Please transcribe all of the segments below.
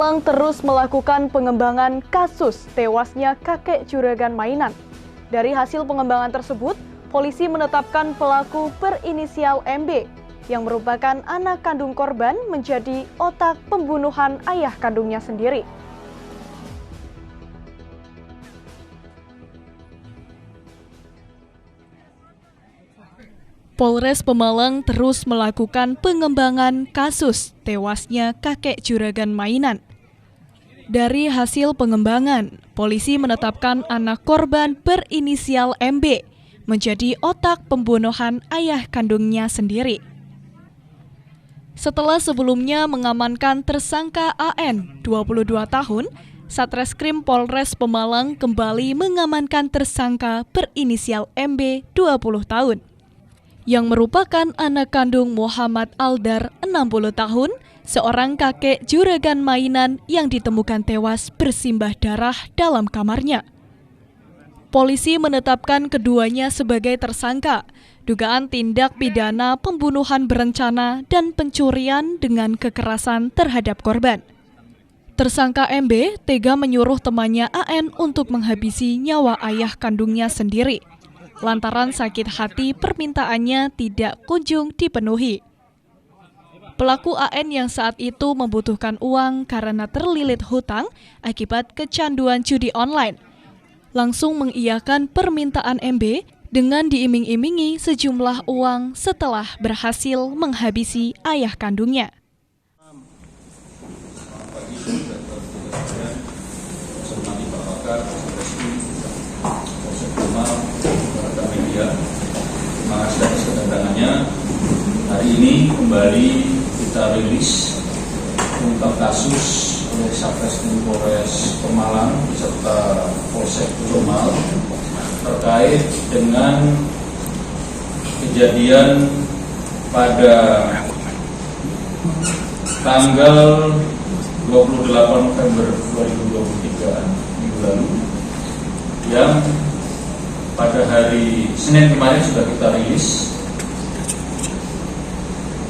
Terus melakukan pengembangan kasus tewasnya kakek juragan mainan. Dari hasil pengembangan tersebut, polisi menetapkan pelaku berinisial MB yang merupakan anak kandung korban menjadi otak pembunuhan ayah kandungnya sendiri. Polres Pemalang terus melakukan pengembangan kasus tewasnya kakek juragan mainan. Dari hasil pengembangan, polisi menetapkan anak korban berinisial MB menjadi otak pembunuhan ayah kandungnya sendiri. Setelah sebelumnya mengamankan tersangka AN, 22 tahun, Satreskrim Polres Pemalang kembali mengamankan tersangka berinisial MB, 20 tahun, yang merupakan anak kandung Muhammad Aldar, 60 tahun, seorang kakek juragan mainan yang ditemukan tewas bersimbah darah dalam kamarnya. Polisi menetapkan keduanya sebagai tersangka, dugaan tindak pidana pembunuhan berencana dan pencurian dengan kekerasan terhadap korban. Tersangka MB tega menyuruh temannya AN untuk menghabisi nyawa ayah kandungnya sendiri, lantaran sakit hati permintaannya tidak kunjung dipenuhi. Pelaku AN yang saat itu membutuhkan uang karena terlilit hutang akibat kecanduan judi online, langsung mengiyakan permintaan MB dengan diiming-imingi sejumlah uang setelah berhasil menghabisi ayah kandungnya. Terima kasih atas kedatangannya. Hari ini kembali kita rilis ungkap kasus oleh Satreskrim Polres Pemalang beserta Polsek Jomal terkait dengan kejadian pada tanggal 28 November 2023 minggu lalu, yang pada hari Senin kemarin sudah kita rilis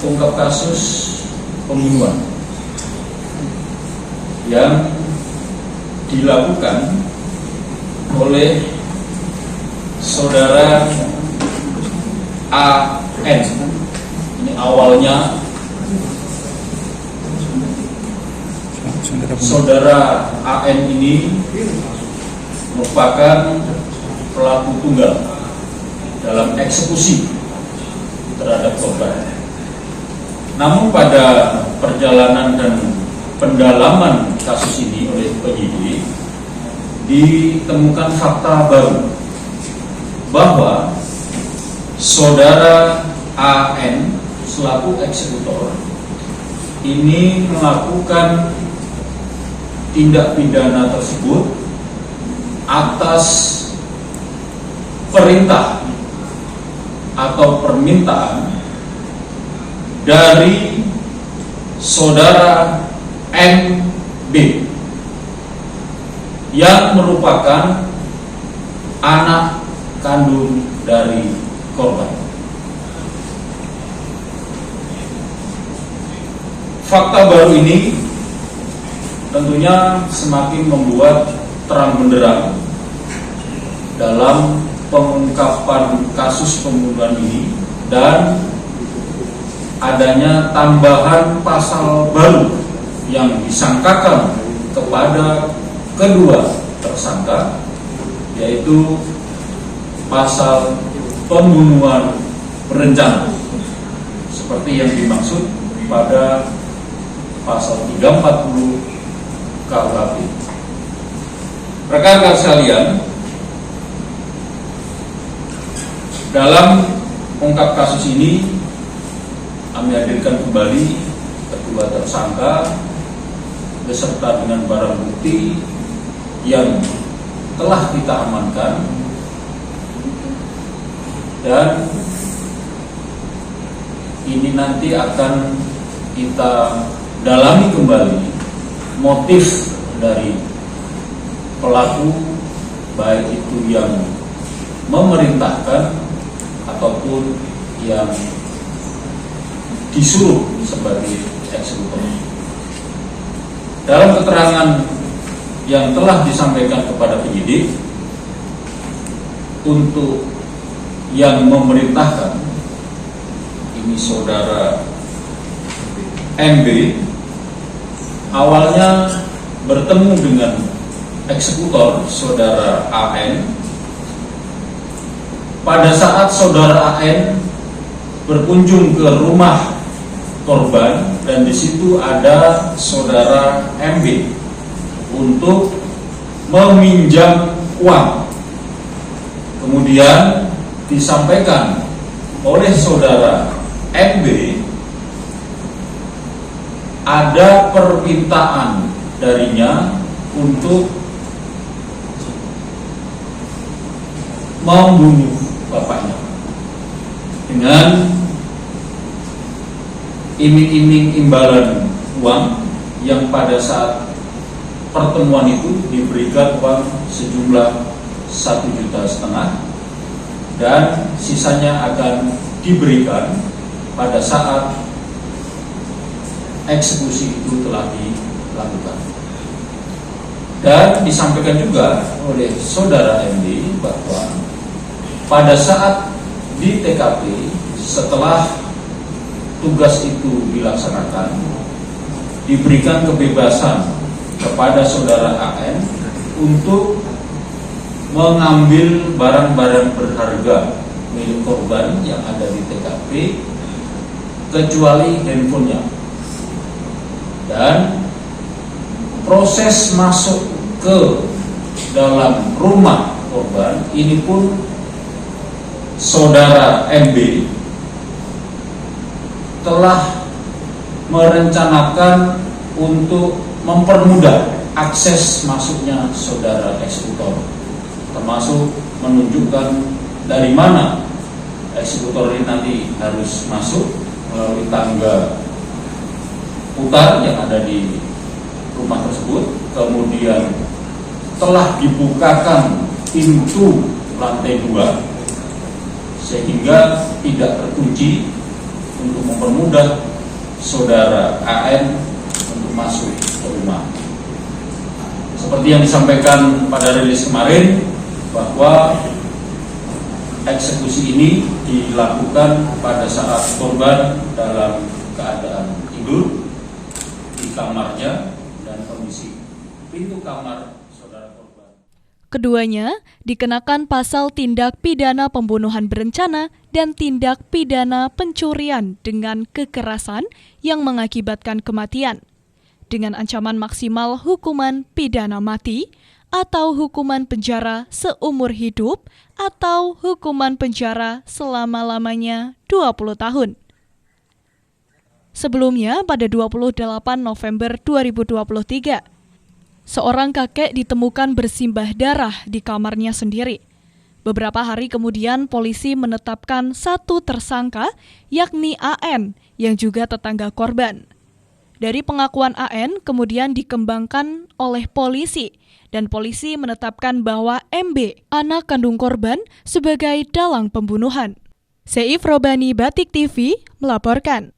ungkap kasus pembunuhan yang dilakukan oleh saudara AN. Ini awalnya saudara AN ini merupakan pelaku tunggal dalam eksekusi terhadap korban. Namun pada perjalanan dan pendalaman kasus ini oleh penyidik, ditemukan fakta baru bahwa saudara AN selaku eksekutor ini melakukan tindak pidana tersebut atas perintah atau permintaan dari saudara MB yang merupakan anak kandung dari korban. Fakta baru ini tentunya semakin membuat terang benderang dalam pengungkapan kasus pembunuhan ini dan adanya tambahan pasal baru yang disangkakan kepada kedua tersangka, yaitu pasal pembunuhan berencana seperti yang dimaksud pada pasal 340 KUHP. Rekan-rekan sekalian, dalam ungkap kasus ini kami hadirkan kembali kedua tersangka beserta dengan barang bukti yang telah kita amankan, dan ini nanti akan kita dalami kembali motif dari pelaku, baik itu yang memerintahkan ataupun yang disuruh sebagai eksekutor. dalam keterangan yang telah disampaikan kepada penyidik, untuk yang memerintahkan ini saudara MB awalnya bertemu dengan eksekutor saudara AN. Pada saat saudara AN berkunjung ke rumah korban dan di situ ada saudara MB untuk meminjam uang. Kemudian disampaikan oleh saudara MB ada permintaan darinya untuk membunuh bapaknya dengan iming-iming imbalan uang yang pada saat pertemuan itu diberikan uang sejumlah 1,5 juta dan sisanya akan diberikan pada saat eksekusi itu telah dilakukan. Dan disampaikan juga oleh saudara MD bahwa pada saat di TKP setelah tugas itu dilaksanakan, diberikan kebebasan kepada saudara AN untuk mengambil barang-barang berharga milik korban yang ada di TKP kecuali handphonenya. Dan proses masuk ke dalam rumah korban ini pun saudara MB telah merencanakan untuk mempermudah akses masuknya saudara eksekutor, termasuk menunjukkan dari mana eksekutor ini nanti harus masuk melalui tangga putar yang ada di rumah tersebut. Kemudian telah dibukakan pintu lantai 2 sehingga tidak terkunci untuk mempermudah saudara AN untuk masuk ke rumah. Seperti yang disampaikan pada rilis kemarin bahwa eksekusi ini dilakukan pada saat korban dalam keadaan tidur di kamarnya dan kondisi pintu kamar saudara korban. Keduanya dikenakan pasal tindak pidana pembunuhan berencana dan tindak pidana pencurian dengan kekerasan yang mengakibatkan kematian, dengan ancaman maksimal hukuman pidana mati atau hukuman penjara seumur hidup atau hukuman penjara selama-lamanya 20 tahun. Sebelumnya, pada 28 November 2023, seorang kakek ditemukan bersimbah darah di kamarnya sendiri. Beberapa hari kemudian, polisi menetapkan satu tersangka, yakni AN, yang juga tetangga korban. Dari pengakuan AN kemudian dikembangkan oleh polisi, dan polisi menetapkan bahwa MB, anak kandung korban, sebagai dalang pembunuhan. Seif Robani, Batik TV, melaporkan.